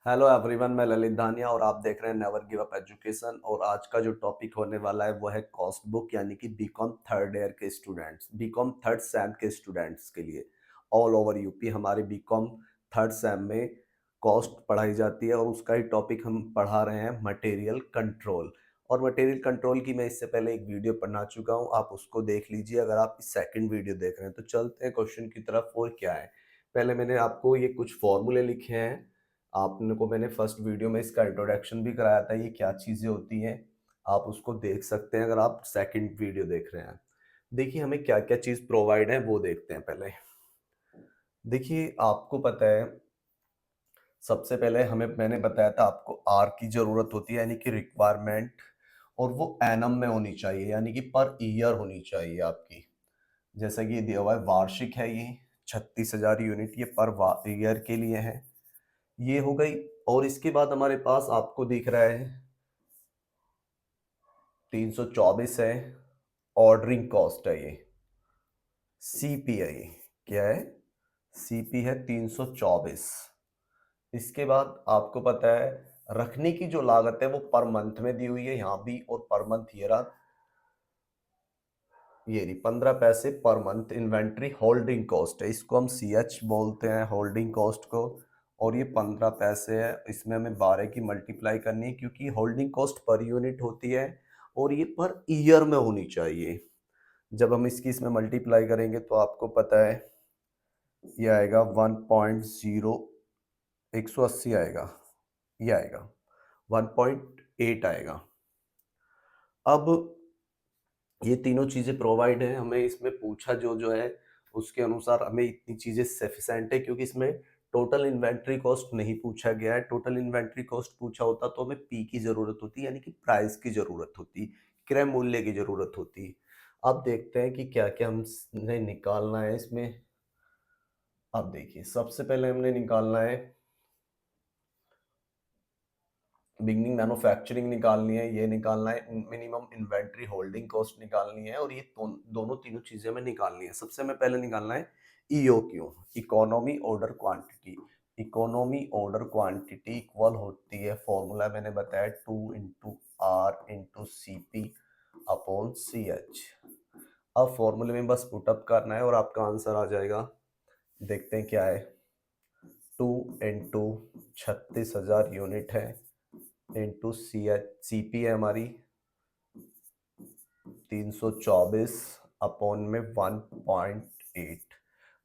Hello everyone, मैं ललित धानिया और आप देख रहे हैं नेवर गिव अप एजुकेशन। और आज का जो टॉपिक होने वाला है वो है कॉस्ट बुक, यानी कि बीकॉम थर्ड ईयर के स्टूडेंट्स, बीकॉम थर्ड सेम के स्टूडेंट्स के लिए ऑल ओवर यूपी हमारे बीकॉम थर्ड सेम में कॉस्ट पढ़ाई जाती है। और उसका ही टॉपिक हम पढ़ा रहे हैं मटेरियल कंट्रोल। और मटेरियल कंट्रोल की मैं इससे पहले एक वीडियो पढ़ा चुका हूँ, आप उसको देख लीजिए अगर आप सेकंड वीडियो देख रहे हैं। तो चलते हैं क्वेश्चन की तरफ। और क्या है, पहले मैंने आपको ये कुछ फॉर्मूले लिखे हैं। आपने को मैंने फर्स्ट वीडियो में इसका इंट्रोडक्शन भी कराया था, ये क्या चीज़ें होती हैं। आप उसको देख सकते हैं अगर आप सेकंड वीडियो देख रहे हैं। देखिए हमें क्या क्या चीज़ प्रोवाइड है वो देखते हैं पहले। देखिए आपको पता है, सबसे पहले हमें मैंने बताया था आपको आर की ज़रूरत होती है, यानी कि रिक्वायरमेंट। और वो एनम में होनी चाहिए, यानी कि पर ईयर होनी चाहिए आपकी। जैसा कि ये दिया हुआ है वार्षिक है, ये 36,000 यूनिट ये पर ईयर के लिए है। ये हो गई। और इसके बाद हमारे पास आपको दिख रहा है 324 है, ऑर्डरिंग कॉस्ट है ये, सीपीआई क्या है, सीपी है 324। इसके बाद आपको पता है रखने की जो लागत है वो पर मंथ में दी हुई है यहाँ भी, और पर मंथ ये रही 15 पैसे per month. Inventory holding cost है, इसको हम सी एच बोलते हैं होल्डिंग कॉस्ट को। और ये 15 पैसे है, इसमें हमें 12 की मल्टीप्लाई करनी है क्योंकि होल्डिंग कॉस्ट पर यूनिट होती है और ये पर ईयर में होनी चाहिए। जब हम इसकी इसमें मल्टीप्लाई करेंगे तो आपको पता है ये आएगा 1.0, 180 आएगा, ये आएगा 1.8 आएगा। अब ये तीनों चीज़ें प्रोवाइड है, हमें इसमें पूछा जो जो है उसके अनुसार हमें इतनी चीज़ें सफिशेंट है, क्योंकि इसमें टोटल इन्वेंट्री कॉस्ट नहीं पूछा गया है। टोटल इन्वेंट्री कॉस्ट पूछा होता तो हमें पी की ज़रूरत होती, यानी कि प्राइस की ज़रूरत होती, क्रय मूल्य की ज़रूरत होती। अब देखते हैं कि क्या क्या हमने निकालना है इसमें। अब देखिए सबसे पहले हमने निकालना है बिगनिंग मैन्युफैक्चरिंग निकालनी है, ये निकालना है मिनिमम इन्वेंट्री होल्डिंग कॉस्ट निकालनी है, और ये दोनों तीनों चीजें हमें निकालनी है। सबसे में पहले निकालना है EOQ, economy order quantity. Economy order quantity equal होती है, फॉर्मूला मैंने बताया 2 × R × CP/CH। अब फॉर्मूले में बस पुटअप करना है और आपका आंसर आ जाएगा। देखते हैं क्या है। 2 × 36,000 यूनिट है, इंटू सी पी है हमारी 324 अपॉन में 1.8।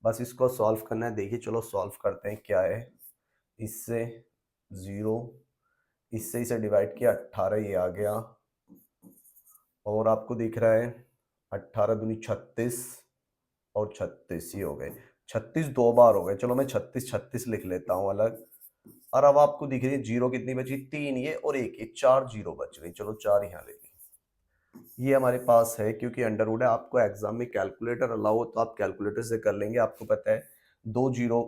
बस इसको सॉल्व करना है। देखिए चलो सॉल्व करते हैं क्या है। इससे 0, इससे इसे डिवाइड किया 18, ये आ गया। और आपको दिख रहा है 18 दूनी 36 और 36 ही हो गए। 36 दो बार हो गए, चलो मैं 36 36 लिख लेता हूँ अलग। और अब आपको दिख रही है जीरो कितनी बची, 3 ये और एक ये, 4 जीरो बच गई। चलो 4 यहाँ ले ली। ये हमारे पास है क्योंकि अंडरवुड है। आपको एग्जाम में कैलकुलेटर अलाउ हो तो आप कैलकुलेटर से कर लेंगे। आपको पता है 2 जीरो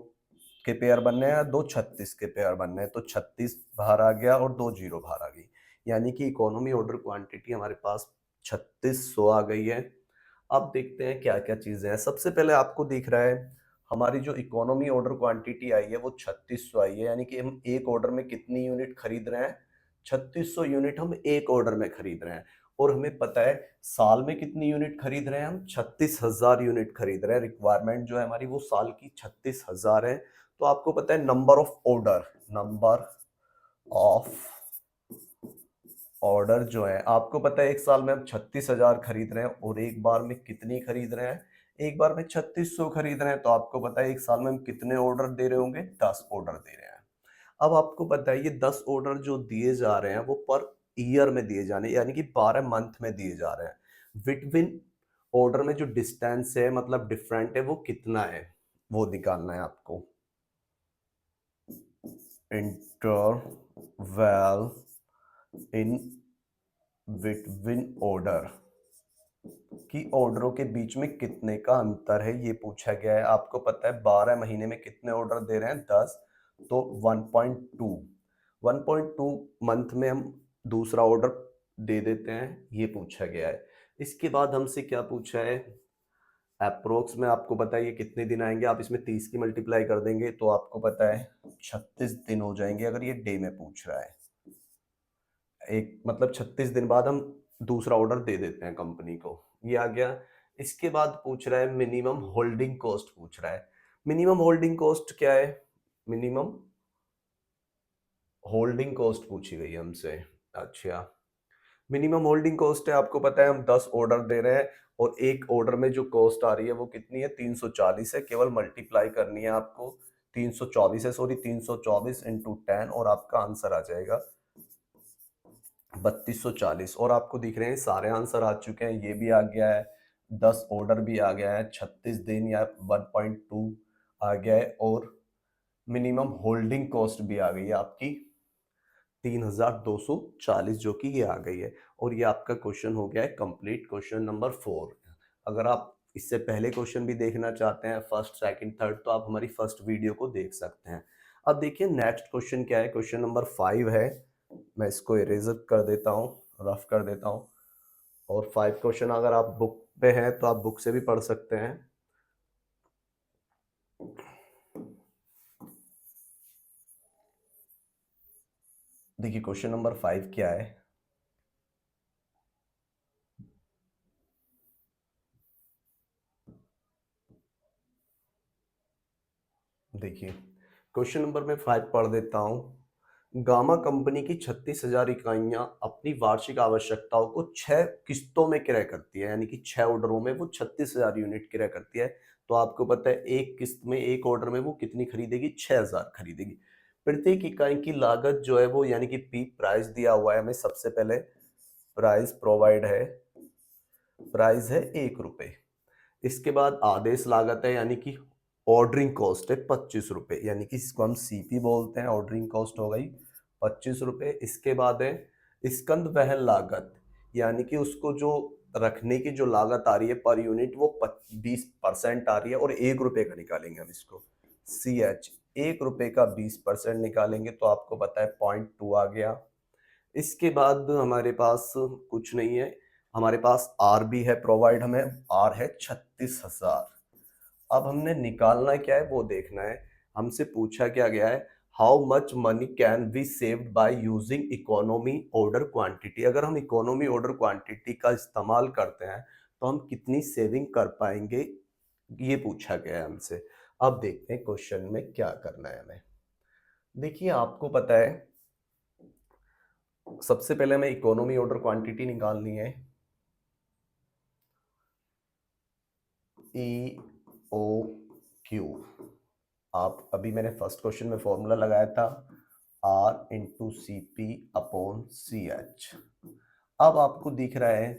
के पेयर बनने हैं, 2 36 के पेयर बनने हैं, तो 36 बाहर आ गया और 2 जीरो बाहर आ गई, यानी कि इकोनॉमी ऑर्डर क्वांटिटी हमारे पास 3600 आ गई है। अब देखते हैं क्या क्या चीजें हैं। सबसे पहले आपको दिख रहा है हमारी जो इकोनॉमी ऑर्डर क्वांटिटी आई है वो 3600 आई है, यानी कि हम एक ऑर्डर में कितनी यूनिट खरीद रहे हैं, 3600 यूनिट हम एक ऑर्डर में खरीद रहे हैं। और हमें पता है साल में कितनी यूनिट खरीद रहे हैं, हम 36,000 यूनिट खरीद रहे हैं। रिक्वायरमेंट जो है हमारी वो साल की 36,000 है। तो आपको पता है number of order, number of order जो है आपको पता है एक साल में हम 36,000 खरीद रहे हैं, और एक बार में कितनी खरीद रहे हैं, एक बार में 3600 खरीद रहे हैं। तो आपको पता है एक साल में हम कितने ऑर्डर दे रहे होंगे, 10 ऑर्डर दे रहे हैं। अब आपको पता है ये 10 ऑर्डर जो दिए जा रहे हैं वो पर ईयर में दिए जाने, यानी कि 12 मंथ में दिए जा रहे हैं। बिटवीन ऑर्डर में जो डिस्टेंस है, मतलब डिफरेंट है, वो कितना है वो निकालना है आपको। इंटरवल इन बिटवीन ऑर्डर, कि ऑर्डरों के बीच में कितने का अंतर है ये पूछा गया है। आपको पता है 12 महीने में कितने ऑर्डर दे रहे हैं, 10, तो 1.2, 1.2 मंथ में हम दूसरा ऑर्डर दे देते हैं, ये पूछा गया है। इसके बाद हमसे क्या पूछा है, अप्रोक्स में आपको पता है ये कितने दिन आएंगे, आप इसमें 30 की मल्टीप्लाई कर देंगे तो आपको पता है 36 दिन हो जाएंगे, अगर ये डे में पूछ रहा है। एक मतलब 36 दिन बाद हम दूसरा ऑर्डर दे देते हैं कंपनी को, ये आ गया। इसके बाद पूछ रहा है मिनिमम होल्डिंग कॉस्ट पूछ रहा है। मिनिमम होल्डिंग कॉस्ट क्या है? मिनिमम होल्डिंग कॉस्ट पूछी गई है हमसे। अच्छा, मिनिमम होल्डिंग कॉस्ट है, आपको पता है हम 10 ऑर्डर दे रहे हैं और एक ऑर्डर में जो कॉस्ट आ रही है वो कितनी है? 340 है। केवल मल्टीप्लाई करनी है आपको, 324 है सॉरी, 324 इंटू 10 और आपका आंसर आ जाएगा 3240। और आपको दिख रहे हैं सारे आंसर आ चुके हैं, ये भी आ गया है, 10 ऑर्डर भी आ गया है, 36 दिन या 1.2 आ गया है, और मिनिमम होल्डिंग कॉस्ट भी आ गई है आपकी 3240, जो कि ये आ गई है। और ये आपका क्वेश्चन हो गया है कंप्लीट, क्वेश्चन नंबर 4। अगर आप इससे पहले क्वेश्चन भी देखना चाहते हैं, फर्स्ट सेकंड थर्ड, तो आप हमारी फर्स्ट वीडियो को देख सकते हैं। अब देखिए नेक्स्ट क्वेश्चन क्या है, क्वेश्चन नंबर 5 है। मैं इसको इरेजर कर देता हूँ, रफ कर देता हूँ। और 5 क्वेश्चन अगर आप बुक पे हैं तो आप बुक से भी पढ़ सकते हैं। देखिए क्वेश्चन नंबर 5 क्या है। देखिए क्वेश्चन नंबर में 5 पढ़ देता हूँ। गामा कंपनी की 36,000 इकाइयां अपनी वार्षिक आवश्यकताओं को 6 किस्तों में क्रय करती है, यानी कि 6 ऑर्डरों में वो 36,000 यूनिट क्रय करती है। तो आपको पता है एक किस्त में, एक ऑर्डर में वो कितनी खरीदेगी? 6,000 खरीदेगी। प्रत्येक इकाई की लागत जो है वो, यानी कि पी प्राइस दिया हुआ है हमें, सबसे पहले प्राइस प्रोवाइड है, प्राइस है 1 रुपए। इसके बाद आदेश लागत है, यानी कि ऑर्डरिंग कॉस्ट है 25 रुपए, यानी कि इसको हम सीपी बोलते हैं, ऑर्डरिंग कॉस्ट हो गई 25 रुपए। इसके बाद है स्कंद वहन लागत, यानी कि उसको जो रखने की जो लागत आ रही है पर यूनिट, वो 20% आ रही है, और 1 रुपए का निकालेंगे हम इसको, सी एच, 1 रुपए का 20% निकालेंगे तो आपको पता है 0.2 आ गया। इसके बाद हमारे पास कुछ नहीं है, हमारे पास आर भी है प्रोवाइड, हमें आर है 36,000। अब हमने निकालना क्या है वो देखना है। हमसे पूछा क्या गया है, how much money can be saved by using economy order quantity. अगर हम इकोनॉमी ऑर्डर क्वांटिटी का इस्तेमाल करते हैं तो हम कितनी सेविंग कर पाएंगे, ये पूछा गया है हमसे। अब देखते हैं क्वेश्चन में क्या करना है हमें। देखिए आपको पता है सबसे पहले हमें इकोनॉमी ऑर्डर क्वांटिटी निकालनी है, ई ओ क्यू। आप अभी मैंने फर्स्ट क्वेश्चन में फॉर्मूला लगाया था, R into C P upon C H. अब आपको दिख रहा है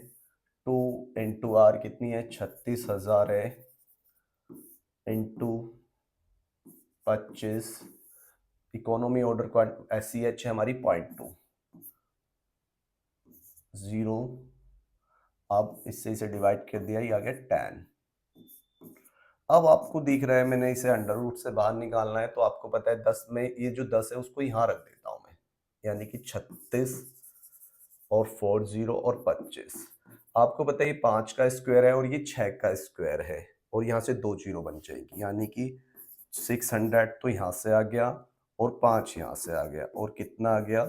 2 इंटू आर कितनी है? 36,000 है, into 25, economy order C H है हमारी 0.2, 0। अब इससे इसे डिवाइड कर दिया, ये आ गया 10। अब आपको दिख रहा है मैंने इसे अंडर रूट से बाहर निकालना है, तो आपको पता है 10 में ये जो 10 है उसको यहाँ रख देता हूं मैं, यानी कि 36 और 40 और 25। आपको पता है ये 5 का स्क्वायर है और ये 6 का स्क्वायर है, और यहाँ से 2 जीरो बन जाएगी, यानी कि 600 तो यहाँ से आ गया और 5 यहाँ से आ गया, और कितना आ गया?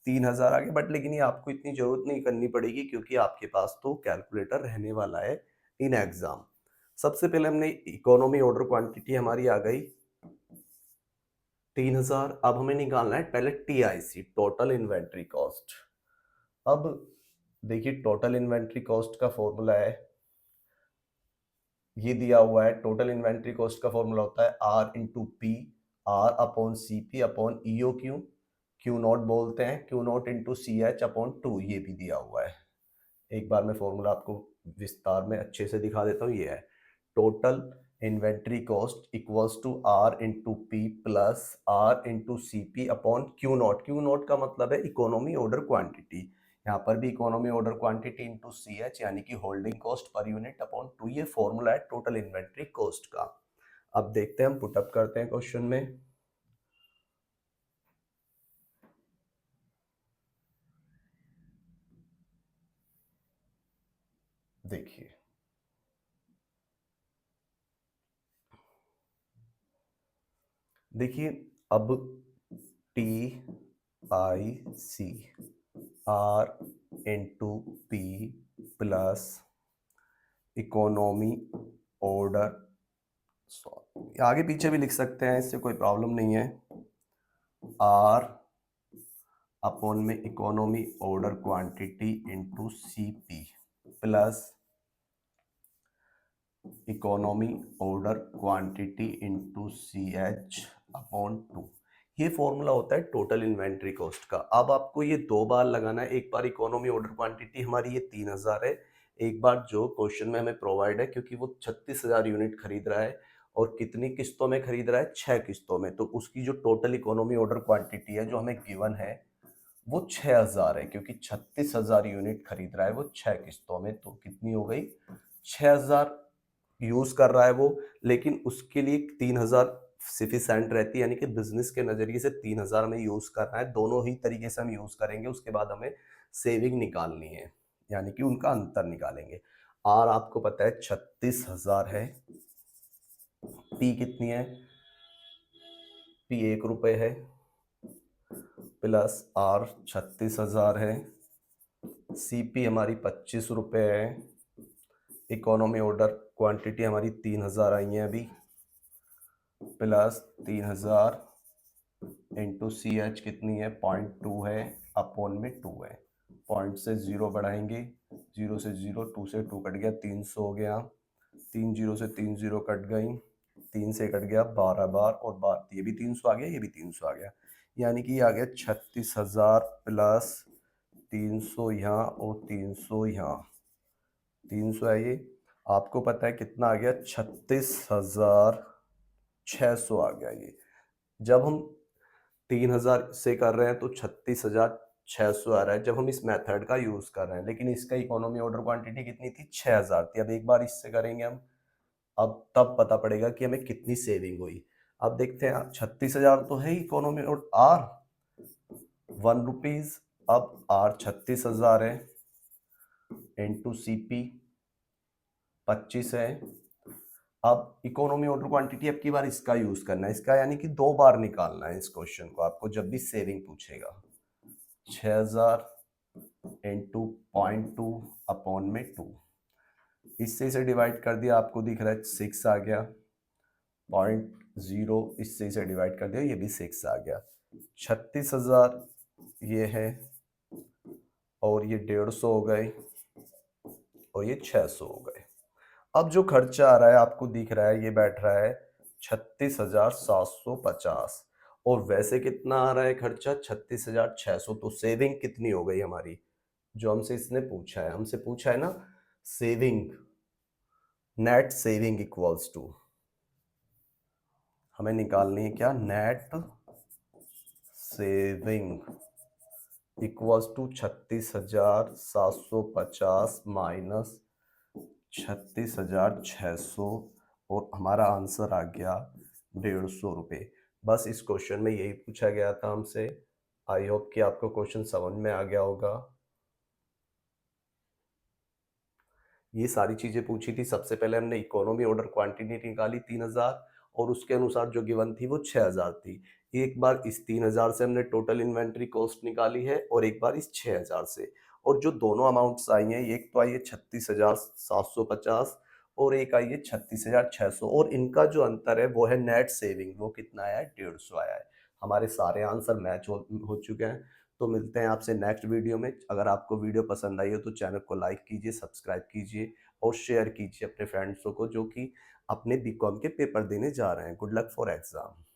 3,000 आ गया। बट लेकिन ये आपको इतनी जरूरत नहीं करनी पड़ेगी, क्योंकि आपके पास तो कैलकुलेटर रहने वाला है इन एग्जाम। सबसे पहले हमने इकोनॉमी ऑर्डर क्वांटिटी हमारी आ गई 3,000। अब हमें निकालना है पहले टीआईसी, टोटल इन्वेंट्री कॉस्ट। अब देखिए टोटल इन्वेंट्री कॉस्ट का फॉर्मूला है, ये दिया हुआ है। टोटल इन्वेंट्री कॉस्ट का फॉर्मूला होता है R into P, R upon C P upon E O Q, Q naught बोलते हैं, Q naught into C H upon 2, ये भी दिया हुआ है। एक बार मैं फॉर्मूला आपको विस्तार में अच्छे से दिखा देता हूँ। ये है total inventory cost equals to R into P plus R into C P upon Q naught. Q naught का मतलब है इकोनॉमी ऑर्डर क्वांटिटी, यहाँ पर भी economy order quantity into C H, यानी कि holding cost per unit upon 2। ये formula है टोटल इन्वेंट्री कॉस्ट का। अब देखते हैं, हम पुटअप करते हैं क्वेश्चन में। देखिए देखिए अब T I C R into P plus economy order, आगे पीछे भी लिख सकते हैं, इससे कोई प्रॉब्लम नहीं है। आर अपॉन में economy order quantity into C P plus economy order quantity into C H upon 2। ये फॉर्मूला होता है टोटल इन्वेंट्री कॉस्ट का। अब आपको ये दो बार लगाना है, एक बार इकोनॉमी ऑर्डर क्वांटिटी हमारी ये 3000 है, एक बार जो क्वेश्चन में हमें प्रोवाइड है, क्योंकि वो 36,000 यूनिट खरीद रहा है और कितनी किस्तों में खरीद रहा है, 6 किस्तों में, तो उसकी जो टोटल इकोनॉमी ऑर्डर क्वांटिटी है जो हमें गिवन है वो 6000 है, क्योंकि 36,000 यूनिट खरीद रहा है वो 6 किस्तों में, तो कितनी हो गई 6000 यूज कर रहा है वो, लेकिन उसके लिए 3000 सफिशिएंट रहती है, यानी कि बिजनेस के नजरिए से 3000 हमें यूज करना है। दोनों ही तरीके से हम यूज करेंगे, उसके बाद हमें सेविंग निकालनी है, यानी कि उनका अंतर निकालेंगे। आर आपको पता है 36,000 है, पी कितनी है, पी 1 रुपए है, प्लस आर 36,000 है, सीपी हमारी 25 रुपए है, इकोनॉमी ऑर्डर क्वांटिटी हमारी 3000 आई है अभी, प्लस 3000 इंटू सी एच कितनी है 0.2 है, अपॉन में 2 है, पॉइंट से 0 बढ़ाएंगे, 0 से 0, 2 से 2 कट गया, 300 हो गया, 3 0 से 3 0 कट गई, 3 से कट गया 12 बार, और बार ये भी 300 आ गया, ये भी 300 आ गया, यानी कि ये आ गया 36,000 प्लस 300 यहाँ और 300 यहाँ, 300 है ये, आपको पता है कितना आ गया 36,600 आ गया ये। जब हम 3000 से कर रहे हैं तो 36,600 आ रहा है जब हम इस मेथड का यूज कर रहे हैं, लेकिन इसका इकोनॉमी ऑर्डर क्वांटिटी कितनी थी 6000 थी। अब एक बार इससे करेंगे हम, अब तब पता पड़ेगा कि हमें कितनी सेविंग हुई। अब देखते हैं, 36,000 तो है इकोनॉमी और आर 1 रुपीज, अब आर 36,000 है इंटू सीपी 25 है। अब इकोनॉमी ऑर्डर क्वांटिटी अब की बार इसका यूज करना है, इसका यानी कि दो बार निकालना है इस क्वेश्चन को आपको जब भी सेविंग पूछेगा। 6000 इंटू 0.2 अपॉन में 2, इससे इसे डिवाइड कर दिया, आपको दिख रहा है 6 आ गया, 0.0 इससे इसे डिवाइड कर दिया, ये भी 6 आ गया। 36,000 ये है, और ये 150 हो गए, और ये 600 हो गए। अब जो खर्चा आ रहा है आपको दिख रहा है, ये बैठ रहा है 36,750, और वैसे कितना आ रहा है खर्चा 36,600, तो सेविंग कितनी हो गई हमारी, जो हमसे इसने पूछा है, हमसे पूछा है ना saving, net saving equals to, हमें निकालनी है क्या, net saving equals to 36,750 minus 36,600, और हमारा आंसर आ गया 150 रुपये। बस इस क्वेश्चन में यही पूछा गया था हमसे। आई होप कि आपको क्वेश्चन समझ में आ गया होगा। ये सारी चीजें पूछी थी, सबसे पहले हमने इकोनॉमी ऑर्डर क्वांटिटी निकाली 3000, और उसके अनुसार जो गिवन थी वो 6000 थी। एक बार इस 3000 से हमने टोटल इन्वेंट्री कॉस्ट निकाली है, और एक बार इस 6000 से, और जो दोनों अमाउंट्स आई हैं, एक तो आई है 36,750 और एक आई है 36,600, और इनका जो अंतर है वो है नेट सेविंग, वो कितना आया है 150 आया है। हमारे सारे आंसर मैच हो चुके हैं। तो मिलते हैं आपसे नेक्स्ट वीडियो में। अगर आपको वीडियो पसंद आई हो तो चैनल को लाइक कीजिए, सब्सक्राइब कीजिए और शेयर कीजिए अपने फ्रेंड्सों को जो कि अपने बीकॉम के पेपर देने जा रहे हैं। Good luck for exam.